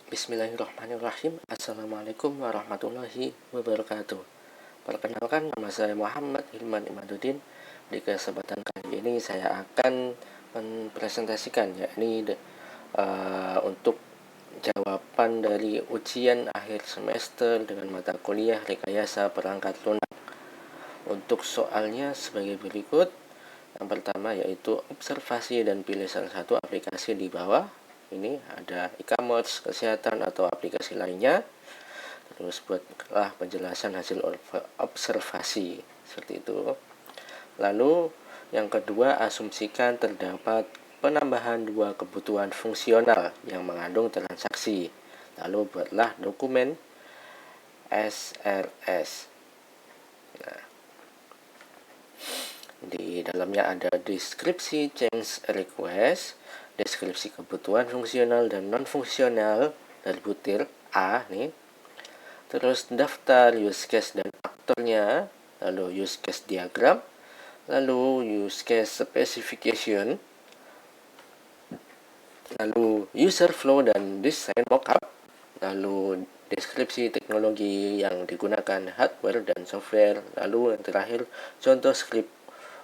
Bismillahirrahmanirrahim. Assalamualaikum warahmatullahi wabarakatuh. Perkenalkan, nama saya Muhammad Hilman Imaduddin. Di kesempatan kali ini saya akan mempresentasikan untuk jawaban dari ujian akhir semester dengan mata kuliah rekayasa perangkat lunak. Untuk soalnya sebagai berikut. Yang pertama yaitu observasi dan pilih salah satu aplikasi di bawah. Ini ada e-commerce, kesehatan, atau aplikasi lainnya. Terus buatlah penjelasan hasil observasi seperti itu. Lalu yang kedua, asumsikan terdapat penambahan dua kebutuhan fungsional yang mengandung transaksi. Lalu buatlah dokumen SRS. Nah, di dalamnya ada deskripsi change request, deskripsi kebutuhan fungsional dan non-fungsional dari butir A nih. Terus daftar use case dan aktornya, lalu use case diagram, lalu use case specification, lalu user flow dan desain mockup, lalu deskripsi teknologi yang digunakan hardware dan software, lalu yang terakhir contoh script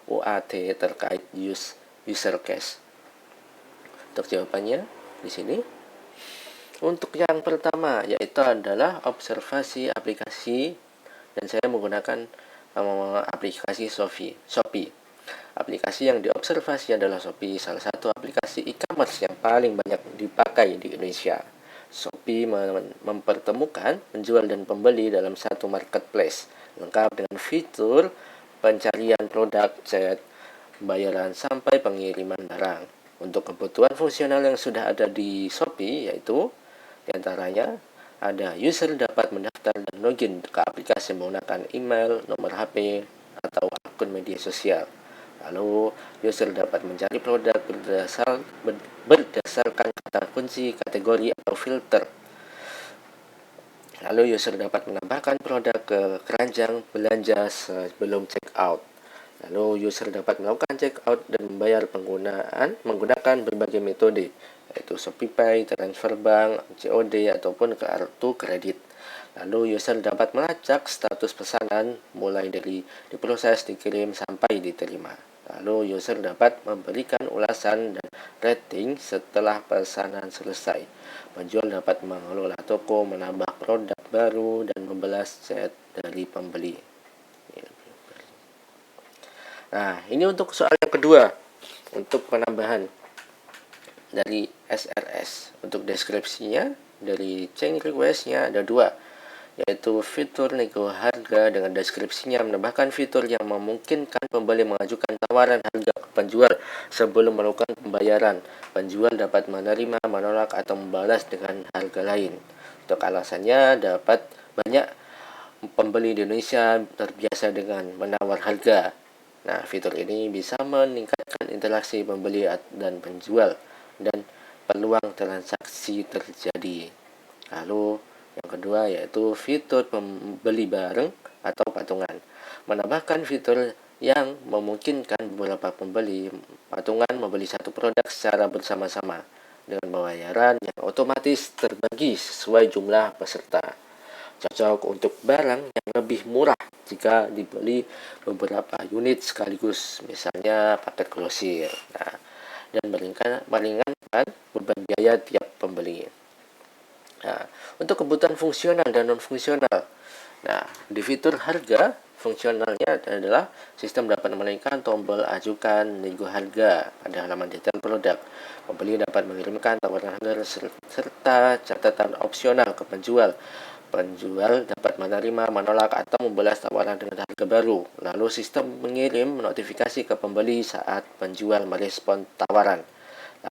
UAT terkait user case. Untuk jawabannya di sini. Untuk yang pertama yaitu adalah observasi aplikasi, dan saya menggunakan aplikasi Shopee. Aplikasi yang diobservasi adalah Shopee, salah satu aplikasi e-commerce yang paling banyak dipakai di Indonesia. Shopee mempertemukan penjual dan pembeli dalam satu marketplace, lengkap dengan fitur pencarian produk, chat, pembayaran, sampai pengiriman barang. Untuk kebutuhan fungsional yang sudah ada di Shopee yaitu diantaranya ada user dapat mendaftar dan login ke aplikasi menggunakan email, nomor HP, atau akun media sosial. Lalu user dapat mencari produk berdasarkan kata kunci, kategori, atau filter. Lalu user dapat menambahkan produk ke keranjang belanja sebelum check out. Lalu user dapat melakukan check out dan membayar menggunakan berbagai metode, yaitu ShopeePay, transfer bank, COD, ataupun kartu kredit. Lalu user dapat melacak status pesanan mulai dari diproses, dikirim, sampai diterima. Lalu user dapat memberikan ulasan dan rating setelah pesanan selesai. Penjual dapat mengelola toko, menambah produk baru, dan membalas chat dari pembeli. Nah, ini untuk soal yang kedua, untuk penambahan dari SRS. Untuk deskripsinya dari change request-nya ada dua, yaitu fitur nego harga dengan deskripsinya menambahkan fitur yang memungkinkan pembeli mengajukan tawaran harga ke penjual sebelum melakukan pembayaran. Penjual dapat menerima, menolak, atau membalas dengan harga lain. Untuk alasannya, dapat banyak pembeli di Indonesia terbiasa dengan menawar harga. Nah, fitur ini bisa meningkatkan interaksi pembeli dan penjual dan peluang transaksi terjadi. Lalu yang kedua yaitu fitur pembeli bareng atau patungan. Menambahkan fitur yang memungkinkan beberapa pembeli patungan membeli satu produk secara bersama-sama dengan pembayaran yang otomatis terbagi sesuai jumlah peserta. Cocok untuk barang yang lebih murah jika dibeli beberapa unit sekaligus, misalnya paket grosir. Nah, dan meringankan beban biaya tiap pembeli. Nah, untuk kebutuhan fungsional dan non-fungsional. Nah, di fitur harga, fungsionalnya adalah sistem dapat menekan tombol ajukan nego harga pada halaman detail produk. Pembeli dapat mengirimkan tawaran harga serta catatan opsional ke penjual. Penjual dapat menerima, menolak, atau membalas tawaran dengan harga baru. Lalu sistem mengirim notifikasi ke pembeli saat penjual merespon tawaran.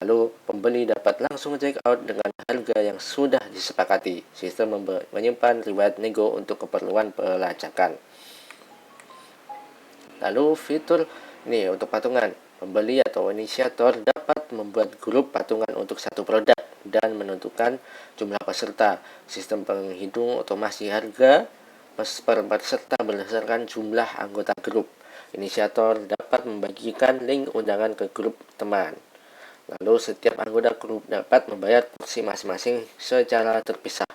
Lalu pembeli dapat langsung check out dengan harga yang sudah disepakati. Sistem menyimpan riwayat nego untuk keperluan pelacakan. Lalu fitur ini untuk patungan. Pembeli atau inisiator dapat membuat grup patungan untuk satu produk dan menentukan jumlah peserta. Sistem penghitung otomasi harga per peserta berdasarkan jumlah anggota grup. Inisiator dapat membagikan link undangan ke grup teman. Lalu setiap anggota grup dapat membayar porsi masing-masing secara terpisah.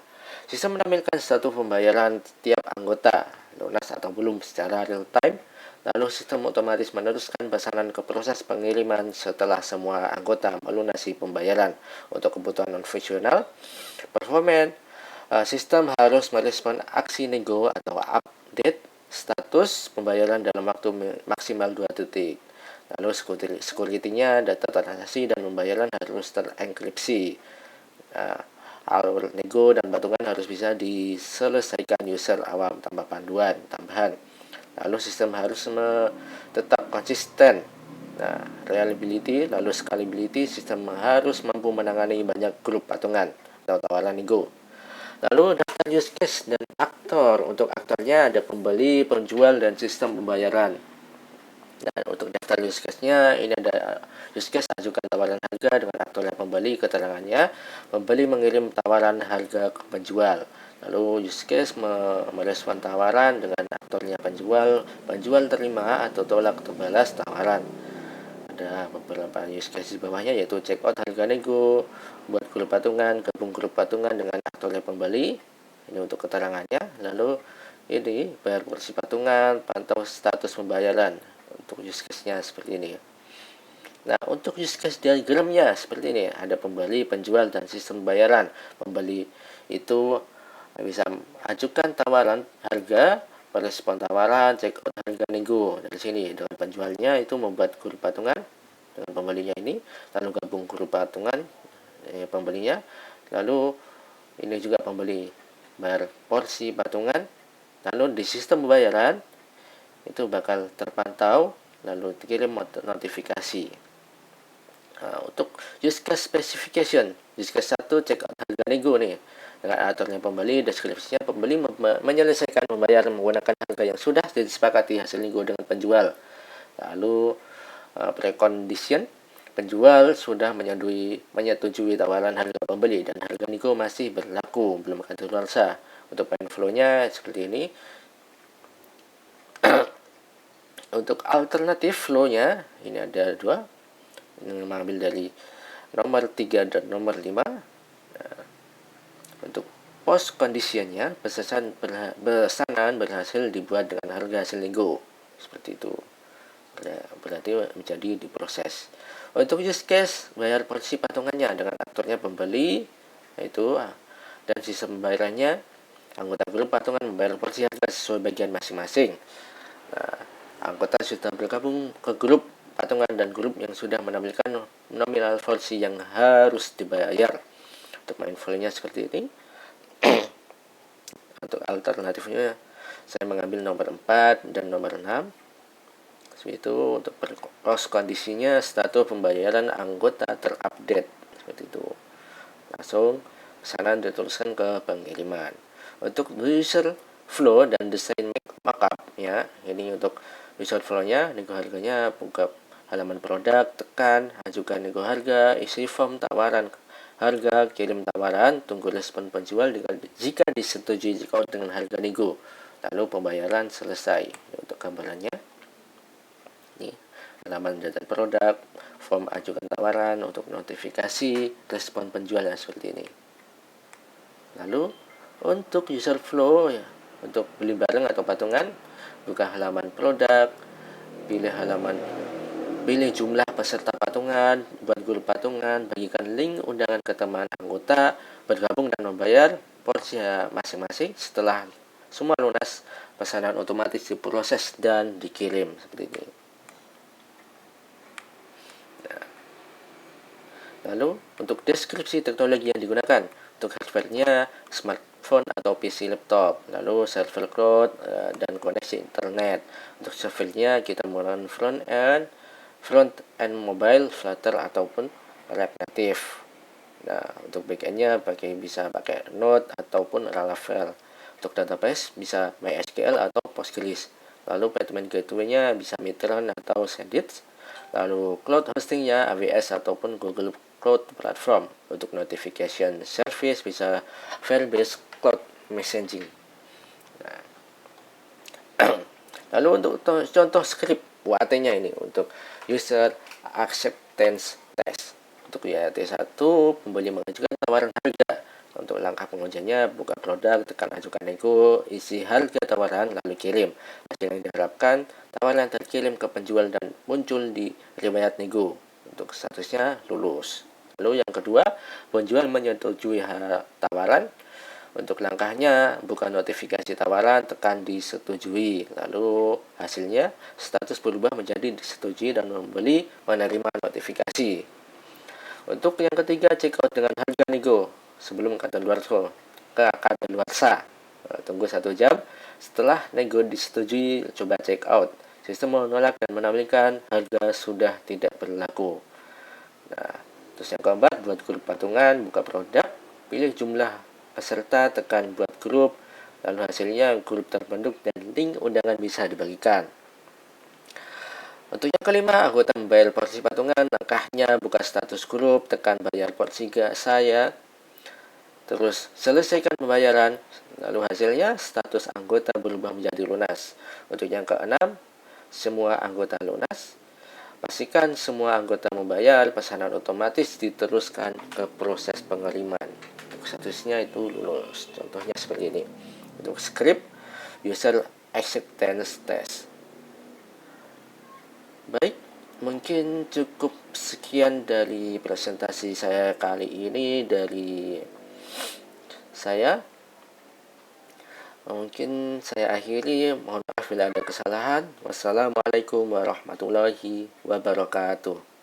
Sistem menampilkan status pembayaran tiap anggota, lunas atau belum secara real time. Lalu sistem otomatis meneruskan pesanan ke proses pengiriman setelah semua anggota melunasi pembayaran. Untuk kebutuhan non-fungsional, performance, sistem harus merespon aksi nego atau update status pembayaran dalam waktu maksimal 2 detik. Lalu security-nya, data transaksi dan pembayaran harus terenkripsi. Alur nego dan patungan harus bisa diselesaikan user awam tanpa panduan tambahan. Lalu sistem harus tetap konsisten. Reliability, lalu scalability, sistem harus mampu menangani banyak grup patungan atau tawaran nego. Lalu daftar use case dan aktor. Untuk aktornya ada pembeli, penjual, dan sistem pembayaran. Dan untuk daftar use case-nya, ini ada use case ajukan tawaran harga dengan aktornya pembeli, keterangannya pembeli mengirim tawaran harga ke penjual. Lalu use case merespon tawaran dengan aktornya penjual, penjual terima atau tolak atau balas tawaran. Ada beberapa use case di bawahnya, yaitu check out harga nego, buat grup patungan, gabung grup patungan dengan aktornya pembeli. Ini untuk keterangannya. Lalu ini bayar porsi patungan, pantau status pembayaran. Untuk use case-nya seperti ini. Nah, untuk use case diagramnya seperti ini. Ada pembeli, penjual, dan sistem pembayaran. Pembeli itu bisa ajukan tawaran harga, merespon tawaran, check out harga nego dari sini. Dengan penjualnya itu membuat grup patungan dengan pembelinya ini, lalu gabung grup patungan pembelinya, lalu ini juga pembeli bayar porsi patungan, lalu di sistem pembayaran itu bakal terpantau lalu dikirim notifikasi. Untuk use case specification, use case 1 check out harga nego nih dengan aturnya pembeli. Deskripsinya, pembeli menyelesaikan pembayaran menggunakan harga yang sudah disepakati hasil nego dengan penjual. Lalu precondition, penjual sudah menyetujui tawaran harga pembeli dan harga nego masih berlaku, belum kadaluarsa. Untuk payment flow-nya seperti ini. Untuk alternatif flow-nya, ini ada dua, ini mengambil dari nomor 3 dan nomor 5. Untuk post condition-nya, pesanan berhasil dibuat dengan harga hasil nego, seperti itu, berarti menjadi diproses. Untuk use case, bayar porsi patungannya dengan aktornya pembeli, yaitu dan sistem pembayarannya, anggota grup patungan membayar porsi harga sesuai bagian masing-masing. Anggota sudah bergabung ke grup patungan dan grup yang sudah menampilkan nominal porsi yang harus dibayar. Untuk main flow-nya seperti ini. Untuk alternatifnya, saya mengambil nomor 4 dan nomor 6. Seperti itu. Untuk post kondisinya, status pembayaran anggota terupdate, seperti itu. Langsung pesanan dituliskan ke pengiriman. Untuk user flow dan desain markup, ya, ini untuk user flow-nya, nego harganya, buka halaman produk, tekan, ajukan nego harga, isi form tawaran harga, kirim tawaran, tunggu respon penjual jika disetujui jika dengan harga nego, lalu pembayaran selesai. Untuk gambarannya, ini halaman data produk, form ajukan tawaran, untuk notifikasi, respon penjual yang seperti ini. Lalu untuk user flow, ya, untuk beli barang atau patungan, buka halaman produk, pilih jumlah peserta patungan, buat grup patungan, bagikan link undangan ke teman anggota, bergabung dan membayar porsi masing-masing. Setelah semua lunas, pesanan otomatis diproses dan dikirim, seperti ini. Lalu untuk deskripsi teknologi yang digunakan, untuk hardware-nya smartphone atau PC laptop, lalu server cloud dan koneksi internet. Untuk servernya kita menggunakan front end mobile, Flutter ataupun React Native. Nah, untuk backend-nya bisa pakai Node ataupun Laravel. Untuk database bisa MySQL atau Postgres. Lalu payment gateway-nya bisa Metron atau Sendit. Lalu cloud hosting-nya AWS ataupun Google Cloud Platform. Untuk notification service bisa Firebase Cloud Messaging. Nah, lalu untuk contoh script UAT-nya ini untuk user acceptance test. Untuk Untuk YT1, pembeli mengajukan tawaran harga. Untuk langkah pengujiannya, buka produk, tekan ajukan nego, isi harga tawaran, lalu kirim. Hasil yang diharapkan, tawaran terkirim ke penjual dan muncul di riwayat nego. Untuk statusnya lulus. Lalu yang kedua, penjual menyetujui tawaran. Untuk langkahnya, buka notifikasi tawaran, tekan disetujui. Lalu hasilnya, status berubah menjadi disetujui dan membeli menerima notifikasi. Untuk yang ketiga, check out dengan harga nego sebelum kadaluarsa. Tunggu 1 jam. Setelah nego disetujui, coba check out. Sistem menolak dan menampilkan harga sudah tidak berlaku. Nah, terus yang keempat, buat grup patungan, buka produk, pilih jumlah peserta, tekan buat grup, lalu hasilnya grup terbentuk dan link undangan bisa dibagikan. Untuk yang kelima, anggota membayar porsi patungan, langkahnya buka status grup, tekan bayar porsi saya, terus selesaikan pembayaran, lalu hasilnya status anggota berubah menjadi lunas. Untuk yang keenam, semua anggota lunas. Pastikan semua anggota membayar, pesanan otomatis diteruskan ke proses pengiriman. Statusnya itu lulus. Contohnya seperti ini. Untuk script, user acceptance test. Baik, mungkin cukup sekian dari presentasi saya kali ini dari saya. Mungkin saya akhiri, mohon maaf bila ada kesalahan. Wassalamualaikum warahmatullahi wabarakatuh.